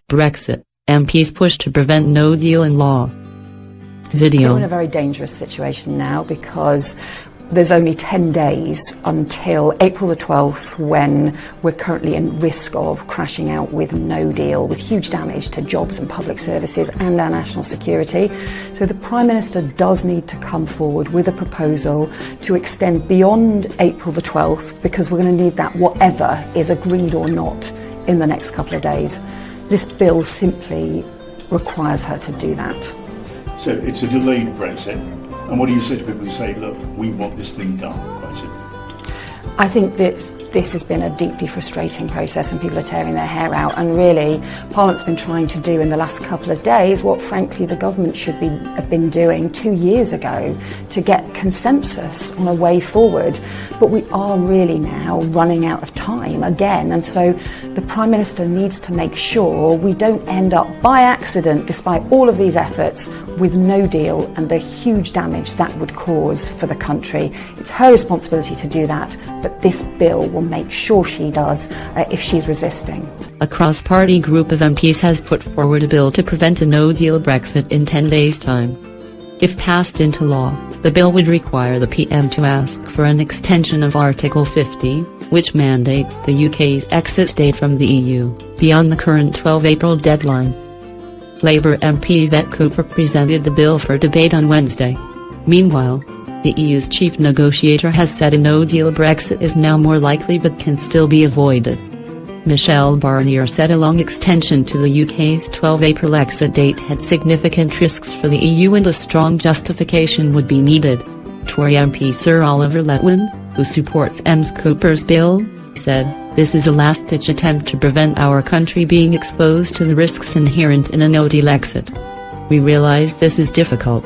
Brexit, MPs push to prevent no deal in law. Video. We're in a very dangerous situation now because there's only 10 days until April the 12th, when we're currently in risk of crashing out with no deal, with huge damage to jobs and public services and our national security. So the Prime Minister does need to come forward with a proposal to extend beyond April the 12th, because we're going to need that whatever is agreed or not in the next couple of days. This bill simply requires her to do that. So it's a delayed Brexit. And what do you say to people who say, look, we want this thing done, quite simply? I think that this has been a deeply frustrating process and people are tearing their hair out, and really Parliament's been trying to do in the last couple of days what frankly the government should have been doing 2 years ago, to get consensus on a way forward. But we are really now running out of time again, and so the Prime Minister needs to make sure we don't end up by accident, despite all of these efforts, with no deal and the huge damage that would cause for the country. It's her responsibility to do that, but this bill will make sure she does if she's resisting. A cross-party group of MPs has put forward a bill to prevent a no-deal Brexit in 10 days' time. If passed into law, the bill would require the PM to ask for an extension of Article 50, which mandates the UK's exit date from the EU, beyond the current 12 April deadline. Labour MP Yvette Cooper presented the bill for debate on Wednesday. Meanwhile, the EU's chief negotiator has said a no-deal Brexit is now more likely but can still be avoided. Michel Barnier said a long extension to the UK's 12 April exit date had significant risks for the EU and a strong justification would be needed. Tory MP Sir Oliver Letwin, who supports Ms Cooper's bill, said, "This is a last-ditch attempt to prevent our country being exposed to the risks inherent in a no-deal exit. We realise this is difficult,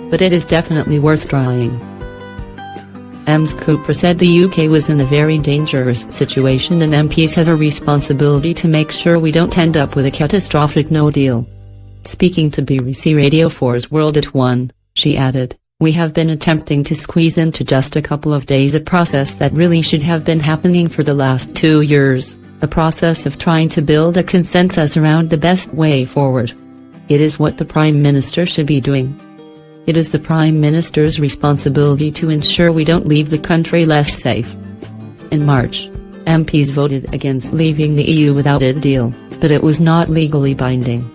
but it is definitely worth trying." Ms Cooper said the UK was in a very dangerous situation and MPs have a responsibility to make sure we don't end up with a catastrophic no-deal. Speaking to BBC Radio 4's World at 1, she added, "We have been attempting to squeeze into just a couple of days a process that really should have been happening for the last 2 years, a process of trying to build a consensus around the best way forward. It is what the Prime Minister should be doing. It is the Prime Minister's responsibility to ensure we don't leave the country less safe." In March, MPs voted against leaving the EU without a deal, but it was not legally binding.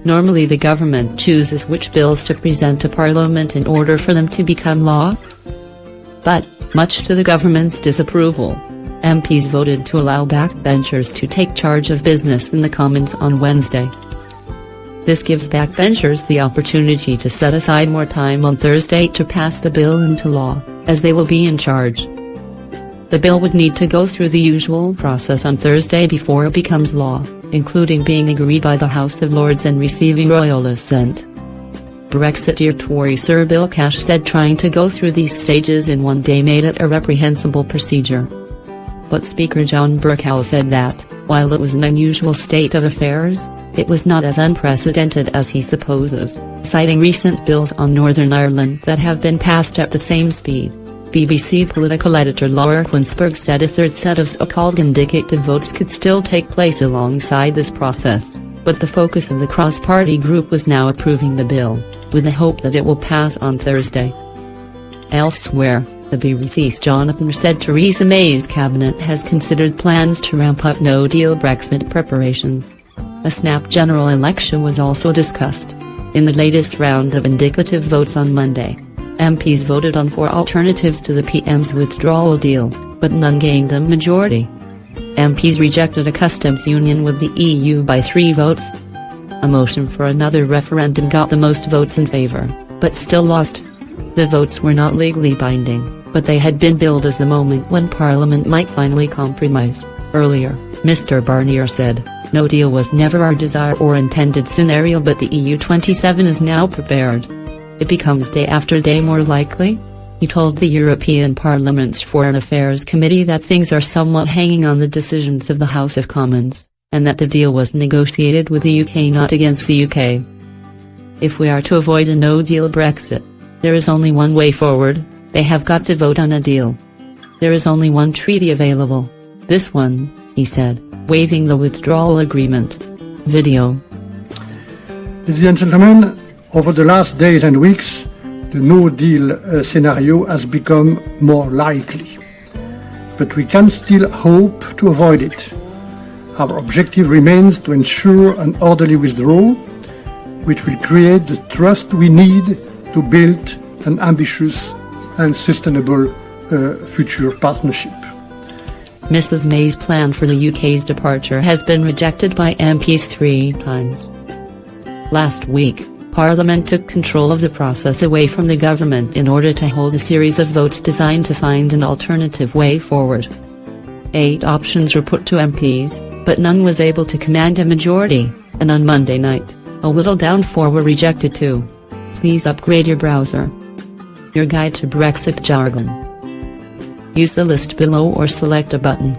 Normally the government chooses which bills to present to Parliament in order for them to become law. But, much to the government's disapproval, MPs voted to allow backbenchers to take charge of business in the Commons on Wednesday. This gives backbenchers the opportunity to set aside more time on Thursday to pass the bill into law, as they will be in charge. The bill would need to go through the usual process on Thursday before it becomes law, including being agreed by the House of Lords and receiving royal assent. Brexiteer Tory Sir Bill Cash said trying to go through these stages in one day made it a reprehensible procedure. But Speaker John Bercow said that, while it was an unusual state of affairs, it was not as unprecedented as he supposes, citing recent bills on Northern Ireland that have been passed at the same speed. BBC political editor Laura Quinsberg said a third set of so-called indicative votes could still take place alongside this process, but the focus of the cross-party group was now approving the bill, with the hope that it will pass on Thursday. Elsewhere, the BBC's Jonathan said Theresa May's cabinet has considered plans to ramp up no-deal Brexit preparations. A snap general election was also discussed. In the latest round of indicative votes on Monday, MPs voted on 4 alternatives to the PM's withdrawal deal, but none gained a majority. MPs rejected a customs union with the EU by 3 votes. A motion for another referendum got the most votes in favour, but still lost. The votes were not legally binding, but they had been billed as the moment when Parliament might finally compromise. Earlier, Mr Barnier said, "No deal was never our desire or intended scenario, but the EU 27 is now prepared. It becomes day after day more likely." He told the European Parliament's Foreign Affairs Committee that things are somewhat hanging on the decisions of the House of Commons, and that the deal was negotiated with the UK, not against the UK. "If we are to avoid a no-deal Brexit, there is only one way forward: they have got to vote on a deal. There is only one treaty available. This one," he said, waving the withdrawal agreement. Video. Ladies and gentlemen, over the last days and weeks, the no-deal scenario has become more likely. But we can still hope to avoid it. Our objective remains to ensure an orderly withdrawal, which will create the trust we need to build an ambitious and sustainable future partnership. Mrs May's plan for the UK's departure has been rejected by MPs 3 times. Last week, Parliament took control of the process away from the government in order to hold a series of votes designed to find an alternative way forward. 8 options were put to MPs, but none was able to command a majority, and on Monday night, a little down 4 were rejected too. Please upgrade your browser. Your guide to Brexit jargon. Use the list below or select a button.